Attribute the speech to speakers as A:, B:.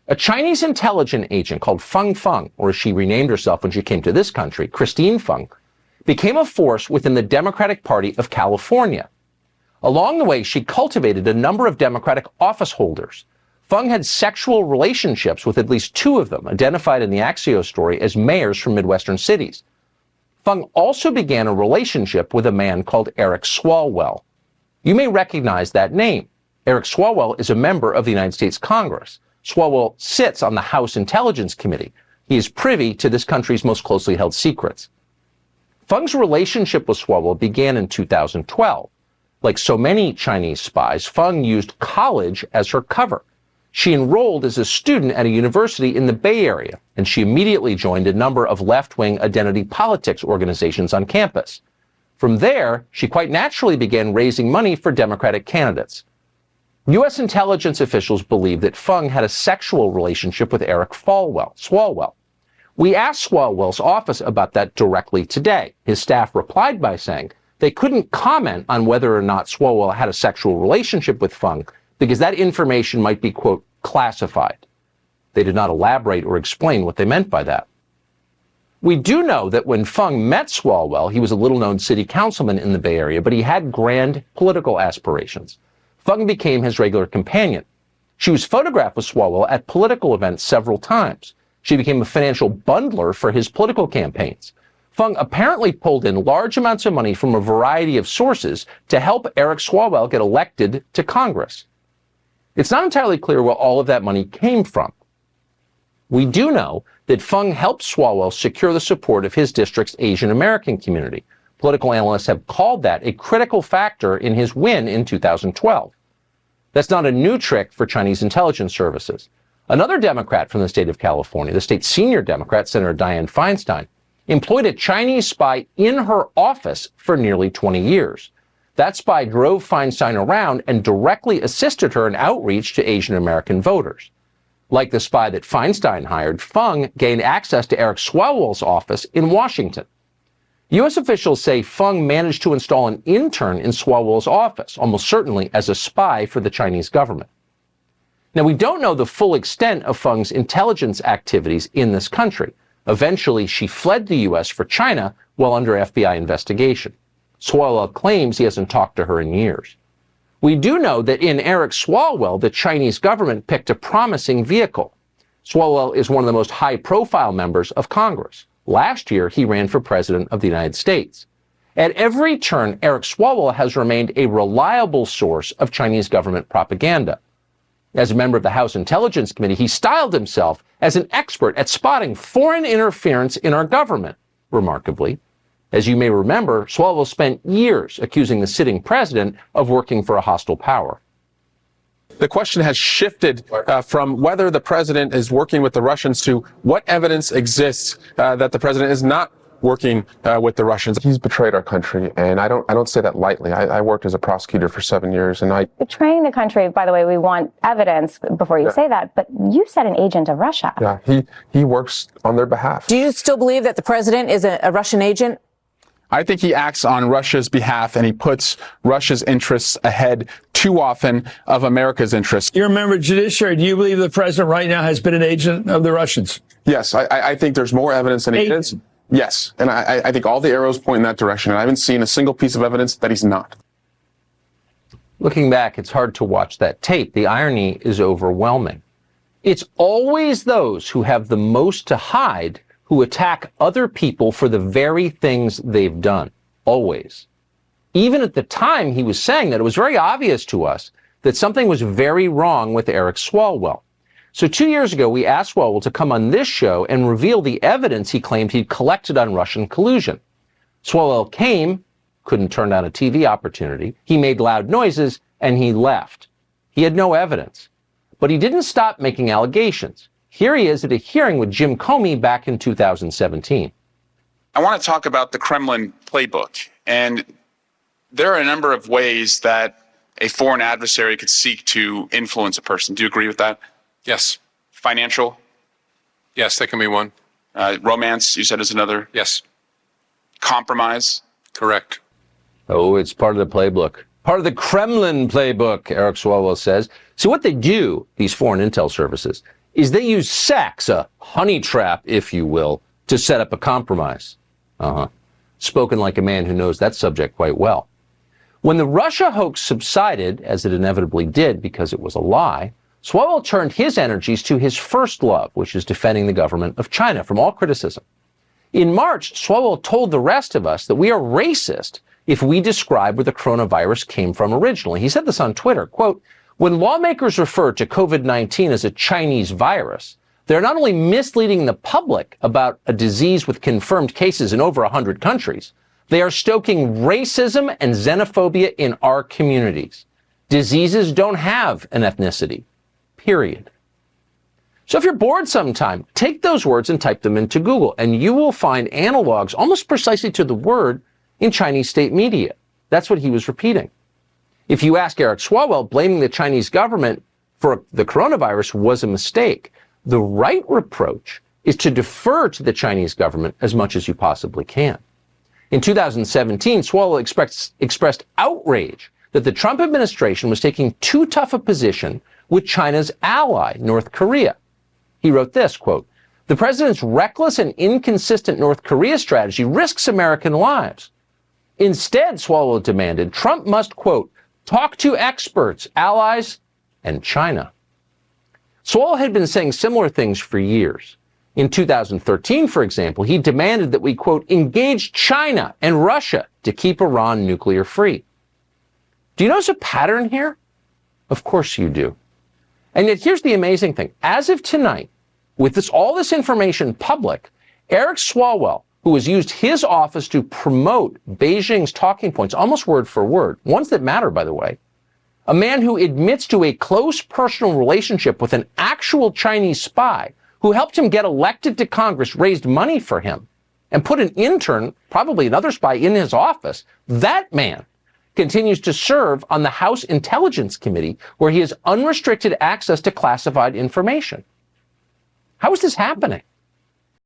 A: A Chinese intelligence agent called Feng, or as she renamed herself when she came to this country, Christine Feng, became a force within the Democratic Party of California. Along the way, she cultivated a number of Democratic office holders. Feng had sexual relationships with at least two of them, identified in the Axios story as mayors from Midwestern cities. Feng also began a relationship with a man called Eric Swalwell. You may recognize that name. Eric Swalwell is a member of the United States Congress. Swalwell sits on the House Intelligence Committee. He is privy to this country's most closely held secrets. Feng's relationship with Swalwell began in 2012. Like so many Chinese spies, Feng used college as her cover. She enrolled as a student at a university in the Bay Area, and she immediately joined a number of left-wing identity politics organizations on campus. From there, she quite naturally began raising money for Democratic candidates. U.S. intelligence officials believe that Feng had a sexual relationship with Eric Swalwell. We asked Swalwell's office about that directly today. His staff replied by saying they couldn't comment on whether or not Swalwell had a sexual relationship with Feng because that information might be, quote, classified. They did not elaborate or explain what they meant by that. We do know that when Feng met Swalwell, he was a little-known city councilman in the Bay Area, but he had grand political aspirations. Feng became his regular companion. She was photographed with Swalwell at political events several times. She became a financial bundler for his political campaigns. Feng apparently pulled in large amounts of money from a variety of sources to help Eric Swalwell get elected to Congress. It's not entirely clear where all of that money came from. We do know that Feng helped Swalwell secure the support of his district's Asian American community. Political analysts have called that a critical factor in his win in 2012. That's not a new trick for Chinese intelligence services. Another Democrat from the state of California, the state's senior Democrat, Senator Dianne Feinstein, employed a Chinese spy in her office for nearly 20 years. That spy drove Feinstein around and directly assisted her in outreach to Asian American voters. Like the spy that Feinstein hired, Feng gained access to Eric Swalwell's office in Washington. U.S. officials say Feng managed to install an intern in Swalwell's office, almost certainly as a spy for the Chinese government. Now, we don't know the full extent of Feng's intelligence activities in this country. Eventually, she fled the U.S. for China while under FBI investigation. Swalwell claims he hasn't talked to her in years. We do know that in Eric Swalwell, the Chinese government picked a promising vehicle. Swalwell is one of the most high-profile members of Congress. Last year, he ran for president of the United States. At every turn, Eric Swalwell has remained a reliable source of Chinese government propaganda. As a member of the House Intelligence Committee, he styled himself as an expert at spotting foreign interference in our government, remarkably. As you may remember, Swalwell spent years accusing the sitting president of working for a hostile power.
B: The question has shifted from whether the president is working with the Russians to what evidence exists that the president is not working with the Russians.
C: He's betrayed our country, and I don't say that lightly. I worked as a prosecutor for 7 years, and
D: Betraying the country, by the way, we want evidence before you say that, but you said an agent of Russia.
C: Yeah, he works on their behalf.
E: Do you still believe that the president is a Russian agent?
B: I think he acts on Russia's behalf, and he puts Russia's interests ahead too often of America's interests.
F: You're a member of the judiciary. Do you believe the president right now has been an agent of the Russians?
C: Yes, I think there's more evidence than agents. Yes, and I think all the arrows point in that direction, and I haven't seen a single piece of evidence that he's not.
A: Looking back, it's hard to watch that tape. The irony is overwhelming. It's always those who have the most to hide who attack other people for the very things they've done. Always. Even at the time he was saying that, it was very obvious to us that something was very wrong with Eric Swalwell. So 2 years ago, we asked Swalwell to come on this show and reveal the evidence he claimed he'd collected on Russian collusion. Swalwell came, couldn't turn down a TV opportunity, he made loud noises, and he left. He had no evidence. But he didn't stop making allegations. Here he is at a hearing with Jim Comey back in 2017.
G: I want to talk about the Kremlin playbook. And there are a number of ways that a foreign adversary could seek to influence a person. Do you agree with that?
H: Yes.
G: Financial?
H: Yes, that can be one.
G: Romance, you said, is another?
H: Yes.
G: Compromise?
H: Correct.
A: Oh, it's part of the playbook. Part of the Kremlin playbook, Eric Swalwell says. See, what they do, these foreign intel services, is they use sex, a honey trap, if you will, to set up a compromise. Spoken like a man who knows that subject quite well. When the Russia hoax subsided, as it inevitably did because it was a lie, Swalwell turned his energies to his first love, which is defending the government of China from all criticism. In March, Swalwell told the rest of us that we are racist if we describe where the coronavirus came from originally. He said this on Twitter, quote, "When lawmakers refer to COVID-19 as a Chinese virus, they're not only misleading the public about a disease with confirmed cases in over 100 countries, they are stoking racism and xenophobia in our communities. Diseases don't have an ethnicity, period." So if you're bored sometime, take those words and type them into Google, and you will find analogs almost precisely to the word in Chinese state media. That's what he was repeating. If you ask Eric Swalwell, blaming the Chinese government for the coronavirus was a mistake. The right reproach is to defer to the Chinese government as much as you possibly can. In 2017, Swalwell expressed outrage that the Trump administration was taking too tough a position with China's ally, North Korea. He wrote this, quote, "The president's reckless and inconsistent North Korea strategy risks American lives. Instead," Swalwell demanded, "Trump must, quote, talk to experts, allies, and China." Swalwell had been saying similar things for years. In 2013, for example, he demanded that we, quote, engage China and Russia to keep Iran nuclear free. Do you notice a pattern here? Of course you do. And yet here's the amazing thing. As of tonight, with all this information public, Eric Swalwell, who has used his office to promote Beijing's talking points, almost word for word, ones that matter, by the way, a man who admits to a close personal relationship with an actual Chinese spy who helped him get elected to Congress, raised money for him, and put an intern, probably another spy, in his office, that man continues to serve on the House Intelligence Committee, where he has unrestricted access to classified information. How is this happening?